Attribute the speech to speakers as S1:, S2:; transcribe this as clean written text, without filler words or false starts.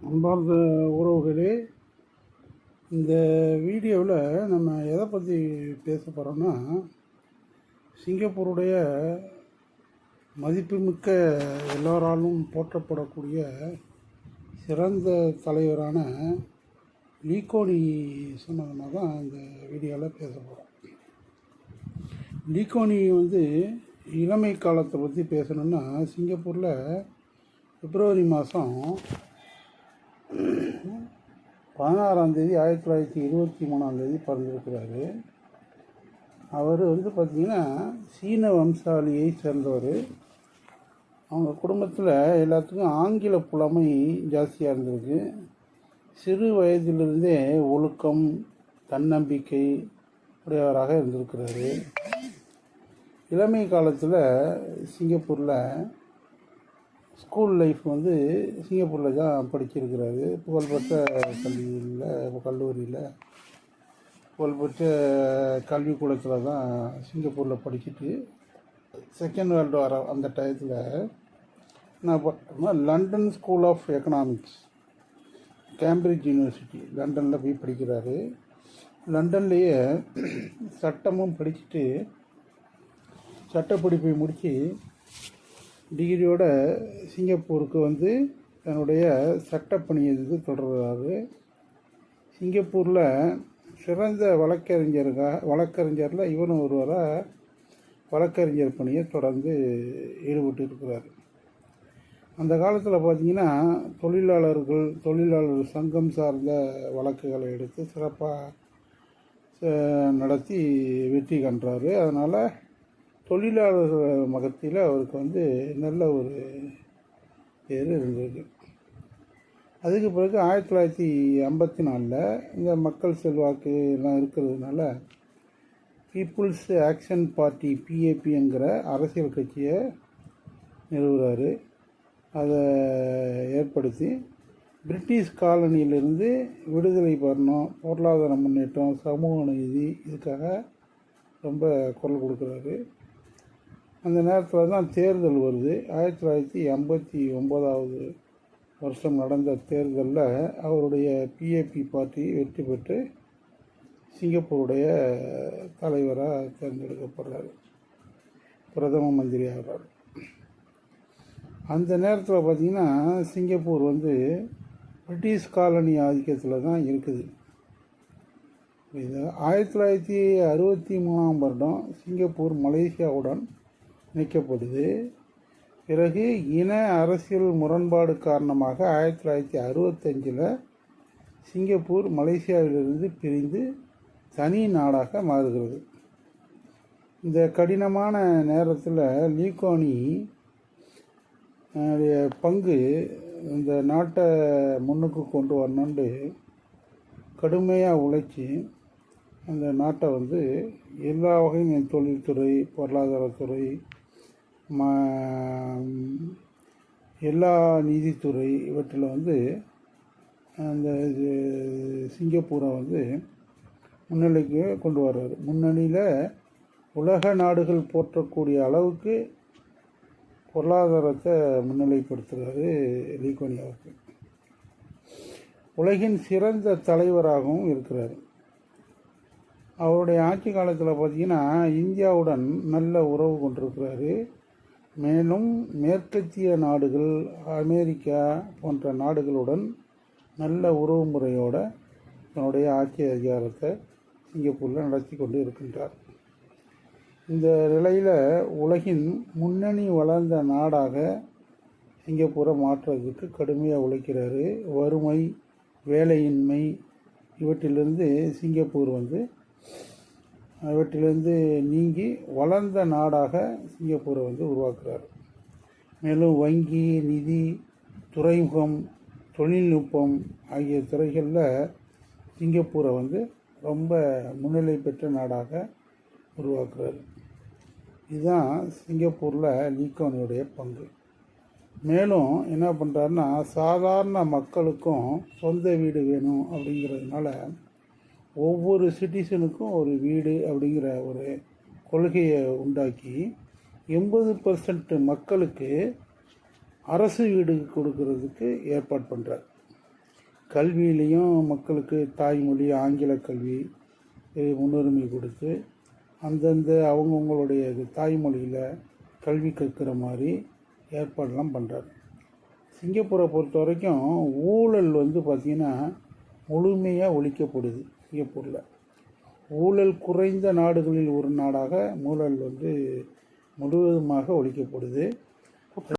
S1: அன்பார்ந்த உறவுகளே, இந்த வீடியோவில் நம்ம எதை பற்றி பேச போகிறோம்னா, சிங்கப்பூருடைய மதிப்புமிக்க எல்லோராலும் போற்றப்படக்கூடிய சிறந்த தலைவரான லீ குவான் யூ சொன்னதுனால தான் இந்த வீடியோவில் பேச போகிறோம். லீ குவான் யூ இளமை காலத்தை பற்றி பேசணுன்னா, சிங்கப்பூரில் பிப்ரவரி மாதம் 16ஆம் தேதி 1923 பிறந்திருக்கிறாரு. அவர் பார்த்திங்கன்னா சீன வம்சாவளியை சேர்ந்தவர். அவங்க குடும்பத்தில் எல்லாத்துக்கும் ஆங்கில புலமை ஜாஸ்தியாக இருந்திருக்கு. சிறு வயதிலிருந்தே ஒழுக்கம், தன்னம்பிக்கை உடையவராக இருந்திருக்கிறாரு. இளமை காலத்தில் சிங்கப்பூரில் ஸ்கூல் லைஃப் சிங்கப்பூரில் தான் படிச்சிருக்கிறாரு. புகழ்பெற்ற கல்லூரியில் புகழ்பெற்ற கல்விக்கூடத்தில் தான் சிங்கப்பூரில் படிச்சுட்டு செகண்ட் வேர்ல்டு வார் அந்த டயத்தில் நான் London School of Economics, Cambridge University லண்டனில் போய் படிக்கிறாரு. லண்டன்லேயே சட்டமும் படிச்சுட்டு சட்டப்படிப்பை முடித்து டிகிரியோட சிங்கப்பூருக்கு தன்னுடைய சட்டப்பணியை தொடர்கிறாரு. சிங்கப்பூரில் சிறந்த வழக்கறிஞரில் இவரும் ஒருவராக வழக்கறிஞர் பணியை தொடர்ந்து ஈடுபட்டு இருக்கிறார். அந்த காலத்தில் பார்த்திங்கன்னா தொழிலாளர் சங்கம் சார்ந்த வழக்குகளை எடுத்து சிறப்பாக நடத்தி வெற்றி கண்டார். அதனால் தொழிலாளர்கள் மகத்தில் அவருக்கு நல்ல ஒரு பேர் இருந்தது. அதுக்கு பிறகு 1954 இந்த மக்கள் செல்வாக்கு எல்லாம் இருக்கிறதுனால பீப்புள்ஸ் ஆக்ஷன் பார்ட்டி PAP அரசியல் கட்சியை நிறுவுகிறாரு. அதை ஏற்படுத்தி பிரிட்டிஷ் காலனியிலிருந்து விடுதலை பெறணும், பொருளாதார முன்னேற்றம், சமூக நீதி, இதுக்காக ரொம்ப குரல் கொடுக்குறாரு. அந்த நேரத்தில் தான் தேர்தல் வருது. 1989 வருஷம் நடந்த தேர்தலில் அவருடைய PAP பார்ட்டி வெற்றி பெற்று சிங்கப்பூருடைய தலைவராக தேர்ந்தெடுக்கப்படுறார், பிரதம மந்திரி ஆகிறார். அந்த நேரத்தில் பார்த்திங்கன்னா சிங்கப்பூர் பிரிட்டிஷ் காலனி ஆதிக்கத்தில் தான் இருக்குது. இது 1963 வருடம் சிங்கப்பூர் மலேசியாவுடன் இணைக்கப்படுது. பிறகு இன அரசியல் முரண்பாடு காரணமாக 1965 சிங்கப்பூர் மலேசியாவிலிருந்து பிரிந்து தனி நாடாக மாறுகிறது. இந்த கடினமான நேரத்தில் லீ குவான் யூ பங்கு இந்த நாட்டை முன்னுக்கு கொண்டு வரணுண்டு கடுமையாக உழைச்சி அந்த நாட்டை எல்லா வகையும் தொழில்துறை, பொருளாதாரத்துறை, எல்லா நீதித்துறை இவற்றில் அந்த சிங்கப்பூரை முன்னிலைக்கு கொண்டு வர்றாரு. முன்னணியில் உலக நாடுகள் போற்றக்கூடிய அளவுக்கு பொருளாதாரத்தை முன்னிலைப்படுத்துகிறாரு லீ குவான் யூ. உலகின் சிறந்த தலைவராகவும் இருக்கிறார். அவருடைய ஆட்சி காலத்தில் பார்த்திங்கன்னா இந்தியாவுடன் நல்ல உறவு கொண்டிருக்கிறாரு. மேலும் மேற்கத்திய நாடுகள், அமெரிக்கா போன்ற நாடுகளுடன் நல்ல உறவு முறையோடு தன்னுடைய ஆட்சி அதிகாரத்தை சிங்கப்பூரில் நடத்தி கொண்டு இருக்கின்றார். இந்த நிலையில் உலகின் முன்னணி வளர்ந்த நாடாக சிங்கப்பூரை மாற்றுறதுக்கு கடுமையாக உழைக்கிறாரு. வறுமை, வேலையின்மை இவற்றிலிருந்து சிங்கப்பூர் இவற்றிலிருந்து நீங்கி வளர்ந்த நாடாக சிங்கப்பூரை உருவாக்குறார். மேலும் வங்கி, நிதி, துறைமுகம், தொழில்நுட்பம் ஆகிய துறைகளில் சிங்கப்பூரை ரொம்ப முன்னிலை பெற்ற நாடாக உருவாக்குறார். இதுதான் சிங்கப்பூரில் லீ குவான் யூடைய பங்கு. மேலும் என்ன பண்ணுறாருன்னா, சாதாரண மக்களுக்கும் சொந்த வீடு வேணும் அப்படிங்கிறதுனால ஒவ்வொரு சிட்டிசனுக்கும் ஒரு வீடு அப்படிங்கிற ஒரு கொள்கையை உண்டாக்கி 80% மக்களுக்கு அரசு வீடு கொடுக்கறதுக்கு ஏற்பாடு பண்ணுறார். கல்வியிலையும் மக்களுக்கு தாய்மொழி ஆங்கில கல்வி முன்னுரிமை கொடுத்து அந்தந்த அவங்கவுங்களுடைய தாய்மொழியில் கல்வி கற்கிற மாதிரி ஏற்பாடெல்லாம் பண்ணுறாரு. சிங்கப்பூரை பொறுத்த வரைக்கும் ஊழல் பார்த்திங்கன்னா முழுமையாக ஒழிக்கப்படுது. சிங்கப்பூரில் ஊழல் குறைந்த நாடுகளில் ஒரு நாடாக ஊழல் முழுவதுமாக ஒழிக்கப்படுது.